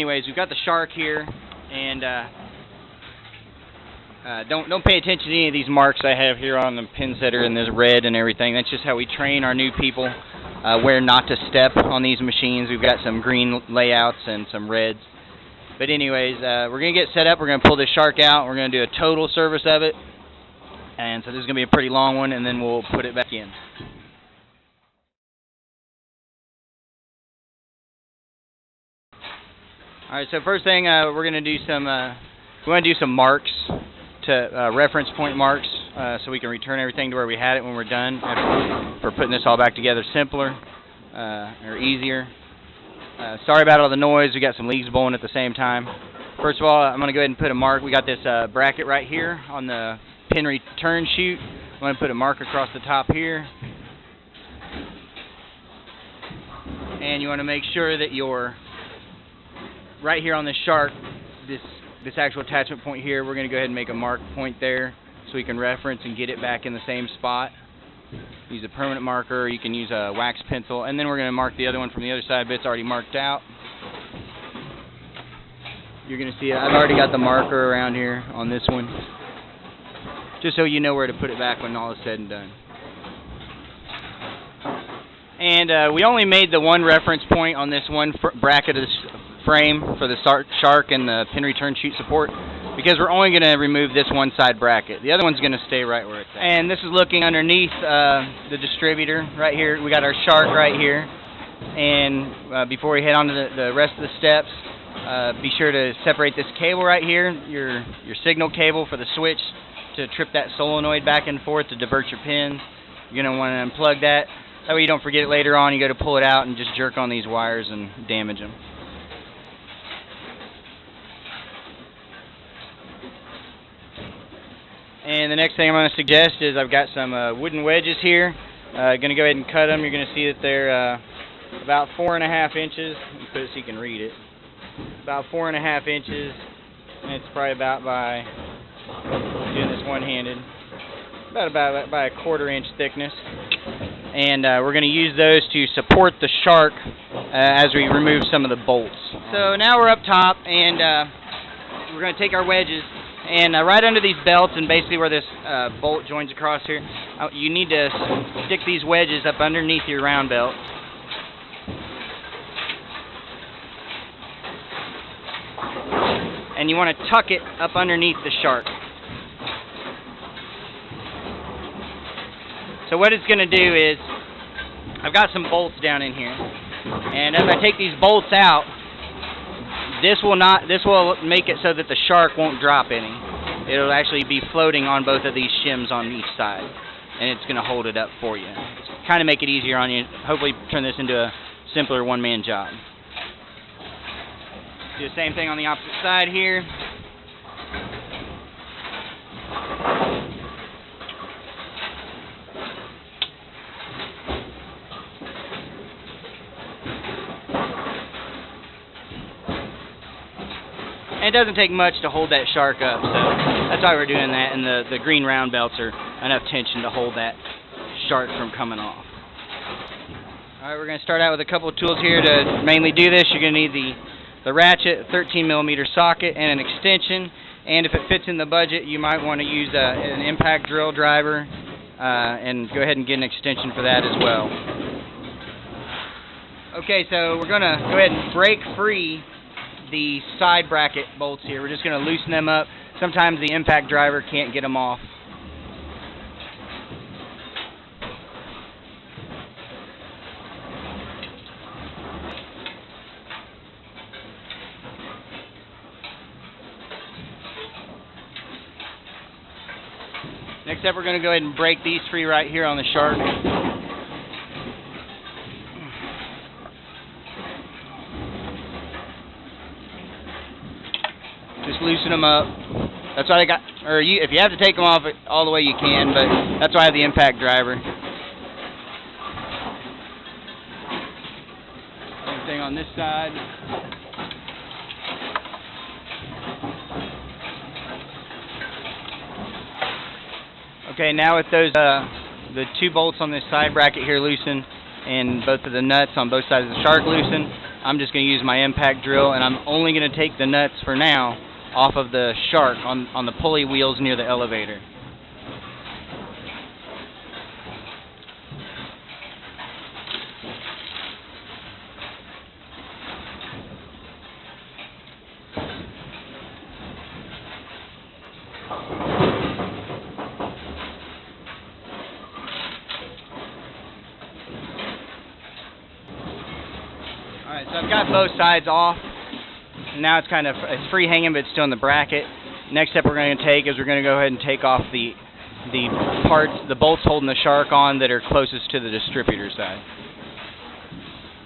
Anyways, we've got the shark here, and don't pay attention to any of these marks I have here on the pin setter and this red and everything. That's just how we train our new people where not to step on these machines. We've got some green layouts and some reds. But anyways, we're going to get set up. We're going to pull this shark out. We're going to do a total service of it. And so this is going to be a pretty long one, and then we'll put it back in. All right, so first thing we're going to do some marks to reference point marks so we can return everything to where we had it when we're done. For putting this all back together simpler or easier. Sorry about all the noise. We got some leaves blowing at the same time. First of all, I'm going to go ahead and put a mark. We got this bracket right here on the pin return chute. I'm going to put a mark across the top here. And you want to make sure that you're right here on the shark, this actual attachment point here, we're going to go ahead and make a mark point there so we can reference and get it back in the same spot. Use a permanent marker, you can use a wax pencil, and then we're going to mark the other one from the other side, but it's already marked out. You're going to see I've already got the marker around here on this one, just so you know where to put it back when all is said and done. And we only made the one reference point on this one bracket of this frame for the shark and the pin return chute support, because we're only going to remove this one side bracket. The other one's going to stay right where it's at. And this is looking underneath the distributor right here. We got our shark right here. And before we head on to the rest of the steps, be sure to separate this cable right here, your signal cable for the switch to trip that solenoid back and forth to divert your pins. You're going to want to unplug that. That way you don't forget it later on. You go to pull it out and just jerk on these wires and damage them. And the next thing I'm going to suggest is I've got some wooden wedges here. Going to go ahead and cut them. You're going to see that they're about 4.5 inches. Let me put it so you can read it. About 4.5 inches. And it's probably about by, doing this one-handed, about a 1/4 inch thickness. And we're going to use those to support the shark as we remove some of the bolts. So now we're up top, and we're going to take our wedges. And right under these belts, and basically where this bolt joins across here, you need to stick these wedges up underneath your round belt. And you want to tuck it up underneath the shark. So what it's going to do is, I've got some bolts down in here, and as I take these bolts out, this will make it so that the shark won't drop any. It'll actually be floating on both of these shims on each side, and it's going to hold it up for you. Kind of make it easier on you. Hopefully turn this into a simpler one-man job. Do the same thing on the opposite side here. And it doesn't take much to hold that shark up, so that's why we're doing that, and the green round belts are enough tension to hold that shark from coming off. Alright, we're going to start out with a couple of tools here to mainly do this. You're going to need the ratchet, a 13mm socket, and an extension, and if it fits in the budget, you might want to use an impact drill driver, and go ahead and get an extension for that as well. Okay, so we're going to go ahead and break free the side bracket bolts here. We're just going to loosen them up. Sometimes the impact driver can't get them off. Next up, we're going to go ahead and break these free right here on the shark. Just loosen them up. That's why I got, if you have to take them off all the way you can, but that's why I have the impact driver. Same thing on this side. Okay, now with those the two bolts on this side bracket here loosened, and both of the nuts on both sides of the shark loosened, I'm just going to use my impact drill, and I'm only going to take the nuts for now off of the shark on the pulley wheels near the elevator. Alright, so I've got both sides off. Now it's free hanging, but it's still in the bracket. Next step we're going to take is we're going to go ahead and take off the bolts holding the shark on that are closest to the distributor side.